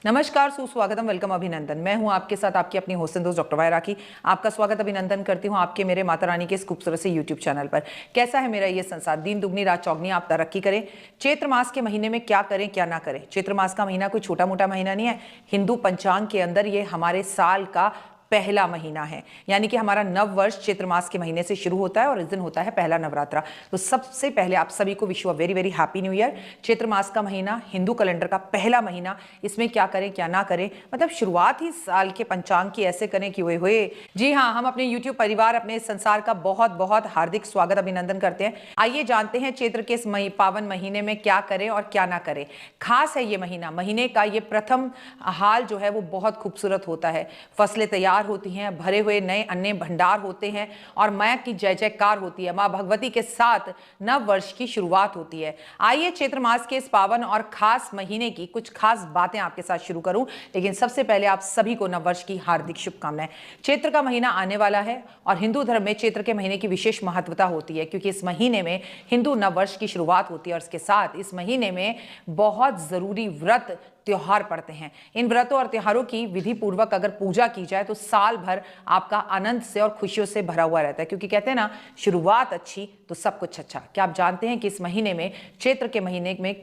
नमस्कार, सुस्वागतम, वेलकम, अभिनंदन। मैं हूं आपके साथ आपकी अपनी होस्ट दोस्त डॉक्टर वायरा की। आपका स्वागत अभिनंदन करती हूं आपके मेरे माता रानी के इस खूबसूरत से यूट्यूब चैनल पर। कैसा है मेरा ये संसार? दिन दुगनी रात चौगनी, आप तरक्की करें। चैत्र मास के महीने में क्या करें क्या ना करें। चैत्र मास का महीना कोई छोटा मोटा महीना नहीं है। हिंदू पंचांग के अंदर ये हमारे साल का पहला महीना है, यानी कि हमारा नव वर्ष चैत्र मास के महीने से शुरू होता है और इस दिन होता है पहला नवरात्रा। तो सबसे पहले आप सभी को wish you a very very happy new year. Chaitra मास का महीना, हिंदू कैलेंडर का पहला महीना, इसमें क्या करें क्या ना करें, मतलब शुरुआत ही साल के पंचांग की ऐसे करें कि हुए। जी हाँ, हम अपने यूट्यूब परिवार, अपने संसार का बहुत बहुत हार्दिक स्वागत अभिनंदन करते हैं। आइए जानते हैं चैत्र के इस पावन महीने में क्या करें और क्या ना करें। खास है ये महीना, महीने का ये प्रथम हाल जो है वो बहुत खूबसूरत होता है। फसलें तैयार होती हैं, भरे हुए नए अन्न भंडार होते हैं और मां की जय जयकार होती है। मां भगवती के साथ नव वर्ष की शुरुआत होती है। आइए चैत्र मास के इस पावन और खास महीने की कुछ खास बातें आपके साथ शुरू करूं, लेकिन सबसे पहले आप सभी को नव वर्ष की हार्दिक शुभकामनाएं। चैत्र का महीना आने वाला है और हिंदू धर्म में चैत्र के महीने की विशेष महत्वता होती है, क्योंकि इस महीने में हिंदू नव वर्ष की शुरुआत होती है और इसके साथ इस महीने में बहुत जरूरी व्रत त्योहार पड़ते हैं। इन व्रतों और त्योहारों की विधि पूर्वक अगर पूजा की जाए तो साल भर आपका आनंद से और खुशियों से भरा हुआ रहता है, क्योंकि कहते हैं ना, शुरुआत अच्छी तो सब कुछ अच्छा। क्या आप जानते हैं कि इस महीने में चैत्र के महीने में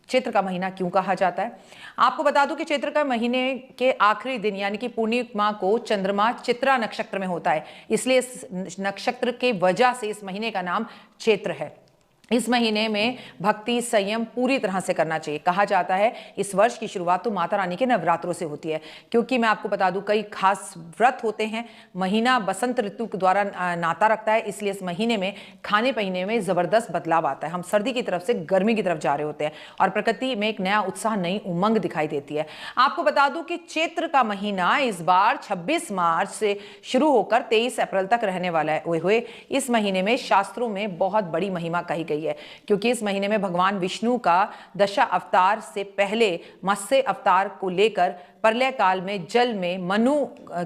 चैत्र का महीना क्यों कहा जाता है? आपको बता दूं कि चैत्र का महीने के आखिरी दिन यानी कि पूर्णिमा को चंद्रमा चित्रा नक्षत्र में होता है, इसलिए इस नक्षत्र के वजह से इस महीने का नाम चैत्र है। इस महीने में भक्ति संयम पूरी तरह से करना चाहिए। कहा जाता है इस वर्ष की शुरुआत तो माता रानी के नवरात्रों से होती है, क्योंकि मैं आपको बता दूं कई खास व्रत होते हैं। महीना बसंत ऋतु के द्वारा नाता रखता है, इसलिए इस महीने में खाने पीने में जबरदस्त बदलाव आता है। हम सर्दी की तरफ से गर्मी की तरफ जा रहे होते हैं और प्रकृति में एक नया उत्साह, नई उमंग दिखाई देती है। आपको बता दूं कि चैत्र का महीना इस बार 26 मार्च से शुरू होकर 23 अप्रैल तक रहने वाला है। हुए इस महीने में शास्त्रों में बहुत बड़ी महिमा कही गई है, क्योंकि इस महीने में भगवान विष्णु का दशा अवतार से पहले मत्स्य अवतार को लेकर प्रलय काल में जल में मनु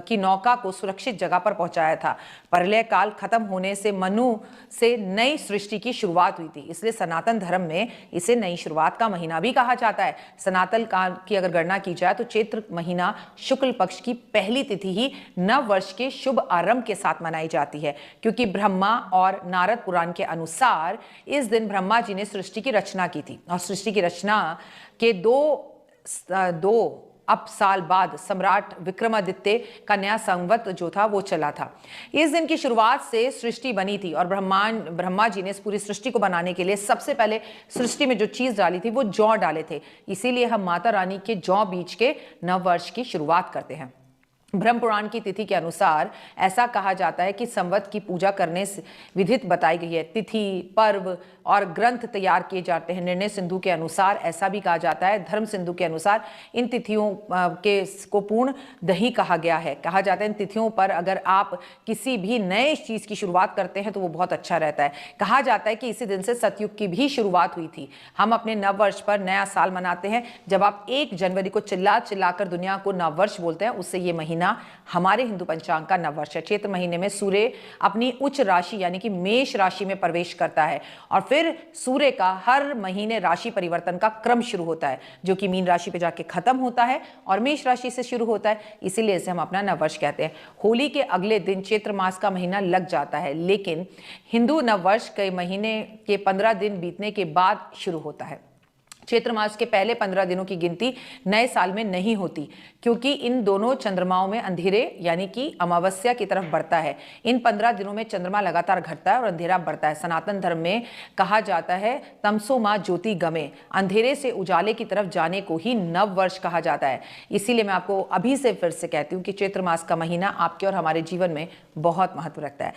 की नौका को सुरक्षित जगह पर पहुंचाया था। प्रलय काल खत्म होने से मनु से नई सृष्टि की शुरुआत हुई थी, इसलिए सनातन धर्म में इसे नई शुरुआत का महीना भी कहा जाता है। सनातन काल की अगर गणना की जाए तो चैत्र महीना शुक्ल पक्ष की पहली तिथि ही नव वर्ष के शुभ आरंभ के साथ मनाई जाती है, क्योंकि ब्रह्मा और नारद पुराण के अनुसार इस दिन ब्रह्मा जी ने सृष्टि की रचना की थी और सृष्टि की रचना के दो अब साल बाद सम्राट विक्रमादित्य का नया संवत जो था वो चला था। इस दिन की शुरुआत से सृष्टि बनी थी और ब्रह्मा जी ने इस पूरी सृष्टि को बनाने के लिए सबसे पहले सृष्टि में जो चीज डाली थी वो जौ डाले थे। इसीलिए हम माता रानी के जौ बीज के नव वर्ष की शुरुआत करते हैं। ब्रह्म पुराण की तिथि के अनुसार ऐसा कहा जाता है कि संवत की पूजा करने से विधित बताई गई है। तिथि, पर्व और ग्रंथ तैयार किए जाते हैं। निर्णय सिंधु के अनुसार ऐसा भी कहा जाता है, धर्म सिंधु के अनुसार इन तिथियों के को पूर्ण दही कहा गया है। कहा जाता है इन तिथियों पर अगर आप किसी भी नए चीज की शुरुआत करते हैं तो वो बहुत अच्छा रहता है। कहा जाता है कि इसी दिन से सतयुग की भी शुरुआत हुई थी। हम अपने नव वर्ष पर नया साल मनाते हैं। जब आप 1 जनवरी को चिल्ला चिल्लाकर दुनिया को नव वर्ष बोलते हैं, उससे ये महीना हमारे हिंदू पंचांग का नववर्ष है। चैत्र महीने में सूर्य अपनी उच्च राशि यानी कि मेष राशि में प्रवेश करता है और फिर सूर्य का हर महीने राशि परिवर्तन का क्रम शुरू होता है, जो कि मीन राशि पे जाके खत्म होता है और मेष राशि से शुरू होता है। इसीलिए इसे हम अपना नववर्ष कहते हैं। होली के अगले दिन चैत्र मास का महीना लग जाता है, लेकिन हिंदू नववर्ष के महीने के 15 दिन बीतने के बाद शुरू होता है। चैत्र मास के पहले 15 दिनों की गिनती नए साल में नहीं होती, क्योंकि इन दोनों चंद्रमाओं में अंधेरे यानी कि अमावस्या की तरफ बढ़ता है। इन 15 दिनों में चंद्रमा लगातार घटता है और अंधेरा बढ़ता है। सनातन धर्म में कहा जाता है तमसो मां ज्योति गमे, अंधेरे से उजाले की तरफ जाने को ही नव वर्ष कहा जाता है। इसीलिए मैं आपको अभी से फिर से कहती हूँ कि चैत्र मास का महीना आपके और हमारे जीवन में बहुत महत्व रखता है।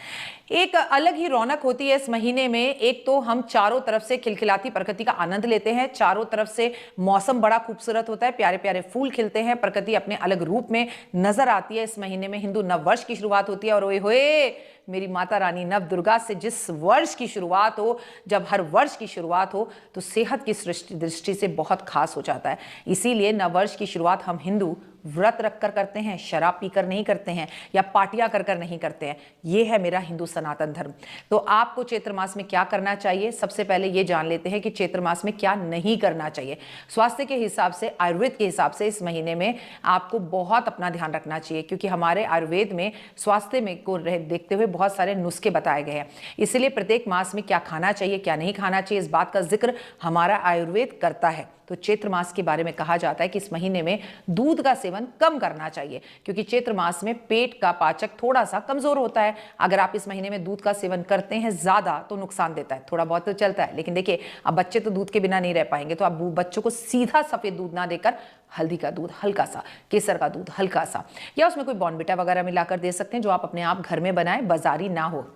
एक अलग ही रौनक होती है इस महीने में। एक तो हम चारों तरफ से खिलखिलाती प्रकृति का आनंद लेते हैं। चारों तरफ से मौसम बड़ा खूबसूरत होता है, प्यारे प्यारे फूल खिलते हैं, प्रकृति अपने अलग रूप में नजर आती है। इस महीने में हिंदू नव वर्ष की शुरुआत होती है और ओए होए मेरी माता रानी नव दुर्गा से जिस वर्ष की शुरुआत हो, जब हर वर्ष की शुरुआत हो तो सेहत की दृष्टि से बहुत खास हो जाता है। इसीलिए नव वर्ष की शुरुआत हम हिंदू व्रत रखकर करते हैं, शराब पीकर नहीं करते हैं या पार्टियां कर नहीं करते हैं। ये है मेरा हिंदू सनातन धर्म। तो आपको चैत्र मास में क्या करना चाहिए, सबसे पहले ये जान लेते हैं कि चैत्र मास में क्या नहीं करना चाहिए। स्वास्थ्य के हिसाब से, आयुर्वेद के हिसाब से इस महीने में आपको बहुत अपना ध्यान रखना चाहिए, क्योंकि हमारे आयुर्वेद में स्वास्थ्य में को देखते हुए बहुत सारे नुस्खे बताए गए हैं। इसलिए प्रत्येक मास में क्या खाना चाहिए, क्या नहीं खाना चाहिए, इस बात का जिक्र हमारा आयुर्वेद करता है। तो चैत्र मास के बारे में कहा जाता है कि इस महीने में दूध का सेवन कम करना चाहिए, क्योंकि चैत्र मास में पेट का पाचक थोड़ा सा कमजोर होता है। अगर आप इस महीने में दूध का सेवन करते हैं ज्यादा तो नुकसान देता है, थोड़ा बहुत तो चलता है, लेकिन देखिए अब बच्चे तो दूध के बिना नहीं रह पाएंगे। तो आप बच्चों को सीधा सफेद दूध ना देकर हल्दी का दूध हल्का सा, केसर का दूध हल्का सा, या उसमें कोई बॉर्नविटा वगैरह मिलाकर दे सकते हैं, जो आप अपने आप घर में बनाएं, बाजारी ना हो।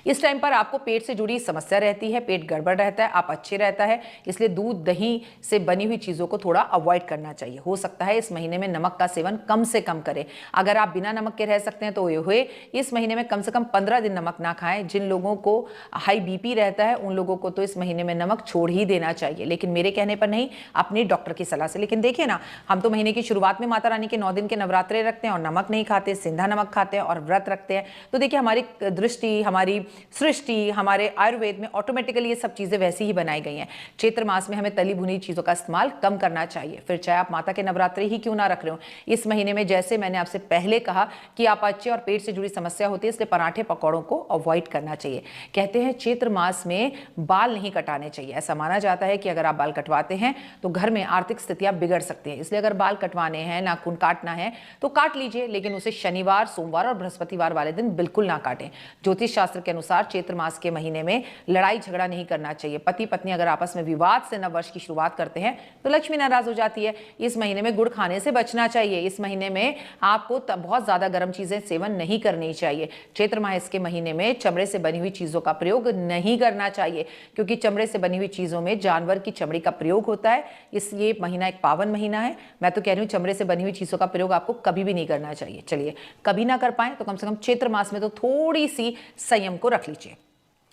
इस टाइम पर आपको पेट से जुड़ी समस्या रहती है, पेट गड़बड़ रहता है, आप अच्छे रहता है, इसलिए दूध दही से बनी हुई चीज़ों को थोड़ा अवॉइड करना चाहिए। हो सकता है इस महीने में नमक का सेवन कम से कम करें। अगर आप बिना नमक के रह सकते हैं तो ये हुए इस महीने में कम से कम 15 दिन नमक ना खाएं। जिन लोगों को हाई बीपी रहता है उन लोगों को तो इस महीने में नमक छोड़ ही देना चाहिए, लेकिन मेरे कहने पर नहीं, अपने डॉक्टर की सलाह से। लेकिन देखिए ना, हम तो महीने की शुरुआत में माता रानी के 9 दिन के नवरात्रे रखते हैं और नमक नहीं खाते, सिंधा नमक खाते हैं और व्रत रखते हैं। तो देखिए हमारी दृष्टि, हमारी सृष्टि, हमारे आयुर्वेद में ऑटोमेटिकली ये सब चीजें वैसी ही बनाई गई हैं। चैत्र मास में हमें तली भुनी चीजों का इस्तेमाल कम करना चाहिए, फिर चाहे आप माता के नवरात्रे ही क्यों ना रख रहे हो। इस महीने में जैसे मैंने आपसे पहले कहा कि अपच और पेट से जुड़ी समस्या होती है, इसलिए पराठे पकौड़ों को अवॉइड करना चाहिए। कहते हैं चैत्र मास में बाल नहीं कटाने चाहिए। ऐसा माना जाता है कि अगर आप बाल कटवाते हैं तो घर में आर्थिक स्थितियां बिगड़ सकती हैं, इसलिए अगर बाल कटवाने हैं, नाखून काटना है तो काट लीजिए, लेकिन उसे शनिवार, सोमवार और बृहस्पतिवार वाले दिन बिल्कुल ना काटें। ज्योतिष शास्त्र के अनुसार चैत्र मास के महीने में लड़ाई झगड़ा नहीं करना चाहिए। पति पत्नी अगर आपस में विवाद से नव वर्ष की शुरुआत करते हैं तो लक्ष्मी नाराज हो जाती है। इस महीने में गुड़ खाने से बचना चाहिए। इस महीने में आपको बहुत ज्यादा गर्म चीजें सेवन नहीं करनी चाहिए। चैत्र मास के महीने में चमड़े से बनी हुई चीजों का प्रयोग नहीं करना चाहिए, क्योंकि चमड़े से बनी हुई चीजों में जानवर की चमड़ी का प्रयोग होता है। ये महीना एक पावन महीना है। मैं तो कह रही हूँ चमड़े से बनी हुई चीजों का प्रयोग आपको कभी भी नहीं करना चाहिए। चलिए, कभी ना कर पाए तो कम से कम चैत्र मास में तो थोड़ी सी संयम को रख लीजिए।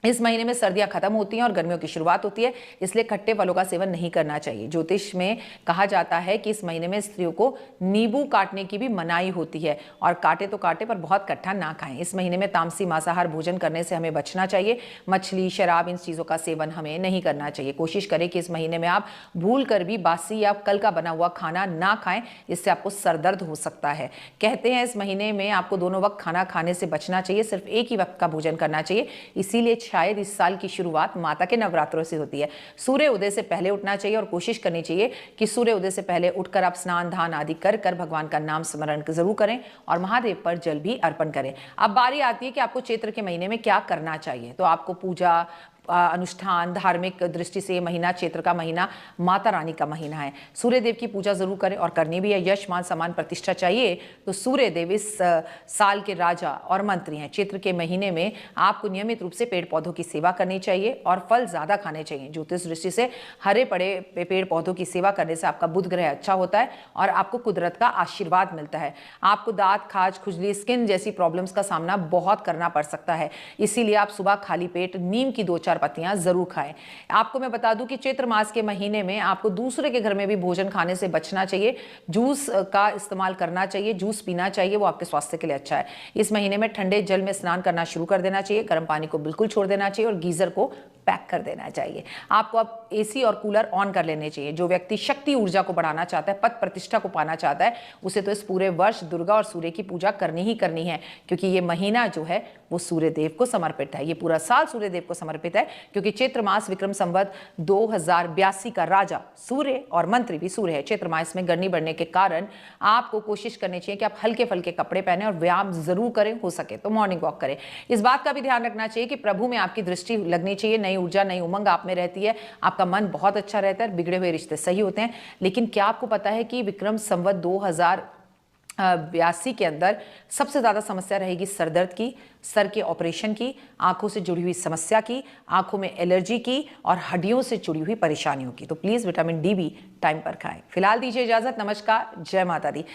इस महीने में सर्दियां खत्म होती हैं और गर्मियों की शुरुआत होती है, इसलिए खट्टे फलों का सेवन नहीं करना चाहिए। ज्योतिष में कहा जाता है कि इस महीने में स्त्रियों को नींबू काटने की भी मनाही होती है, और काटे तो काटे पर बहुत कट्ठा ना खाएं। इस महीने में तामसी मांसाहार भोजन करने से हमें बचना चाहिए। मछली, शराब, इन चीज़ों का सेवन हमें नहीं करना चाहिए। कोशिश करें कि इस महीने में आप भूल कर भी बासी या कल का बना हुआ खाना ना खाएं, इससे आपको सरदर्द हो सकता है। कहते हैं इस महीने में आपको दोनों वक्त खाना खाने से बचना चाहिए, सिर्फ एक ही वक्त का भोजन करना चाहिए। इसीलिए शायद इस साल की शुरुआत माता के नवरात्रों से होती है। सूर्य उदय से पहले उठना चाहिए और कोशिश करनी चाहिए कि सूर्य उदय से पहले उठकर आप स्नान दान आदि कर भगवान का नाम स्मरण जरूर करें और महादेव पर जल भी अर्पण करें। अब बारी आती है कि आपको चैत्र के महीने में क्या करना चाहिए। तो आपको पूजा, अनुष्ठान, धार्मिक दृष्टि से ये महीना, चैत्र का महीना माता रानी का महीना है। सूर्य देव की पूजा जरूर करें और करनी भी है। यश, मान, सम्मान, प्रतिष्ठा चाहिए तो सूर्य देव इस साल के राजा और मंत्री हैं। चैत्र के महीने में आपको नियमित रूप से पेड़ पौधों की सेवा करनी चाहिए और फल ज्यादा खाने चाहिए। ज्योतिष दृष्टि से हरे पड़े पेड़ पौधों की सेवा करने से आपका बुध ग्रह अच्छा होता है और आपको कुदरत का आशीर्वाद मिलता है। आपको दांत, खाज, खुजली, स्किन जैसी प्रॉब्लम्स का सामना बहुत करना पड़ सकता है, इसीलिए आप सुबह खाली पेट नीम की 2-4 पत्तियां जरूर खाएं। आपको मैं बता दूं कि चैत्र मास के महीने में आपको दूसरे के घर में भी भोजन खाने से बचना चाहिए। जूस का इस्तेमाल करना चाहिए, जूस पीना चाहिए, वो आपके स्वास्थ्य के लिए अच्छा है। इस महीने में ठंडे जल में स्नान करना शुरू कर देना चाहिए, गर्म पानी को बिल्कुल छोड़ देना चाहिए और गीजर को पैक कर देना चाहिए। आपको अब एसी और कूलर ऑन कर लेने चाहिए। जो व्यक्ति शक्ति ऊर्जा को बढ़ाना चाहता है, पद प्रतिष्ठा को पाना चाहता है, उसे तो इस पूरे वर्ष दुर्गा और सूर्य की पूजा करनी ही करनी है, क्योंकि ये महीना जो है वो सूर्य देव को समर्पित है। ये पूरा साल सूर्य देव को समर्पित है, क्योंकि चैत्र मास विक्रम संवत 2082 का राजा सूर्य और मंत्री भी सूर्य है। चैत्र मास में गर्मी बढ़ने के कारण आपको कोशिश करनी चाहिए कि आप हल्के फुल्के कपड़े पहने और व्यायाम जरूर करें, हो सके तो मॉर्निंग वॉक करें। इस बात का भी ध्यान रखना चाहिए कि प्रभु में आपकी दृष्टि लगनी चाहिए। नई ऊर्जा, नई उमंग आप में रहती है, आपका मन बहुत अच्छा रहता है, बिगड़े हुए रिश्ते सही होते हैं। लेकिन क्या आपको पता है कि विक्रम संवत 2082 के अंदर सबसे ज्यादा समस्या रहेगी सरदर्द की, सर के ऑपरेशन की, आंखों से जुड़ी हुई समस्या की, आंखों में एलर्जी की और हड्डियों से जुड़ी हुई परेशानियों की। तो प्लीज विटामिन डी भी टाइम पर खाएं। फिलहाल दीजिए इजाजत। नमस्कार, जय माता दी।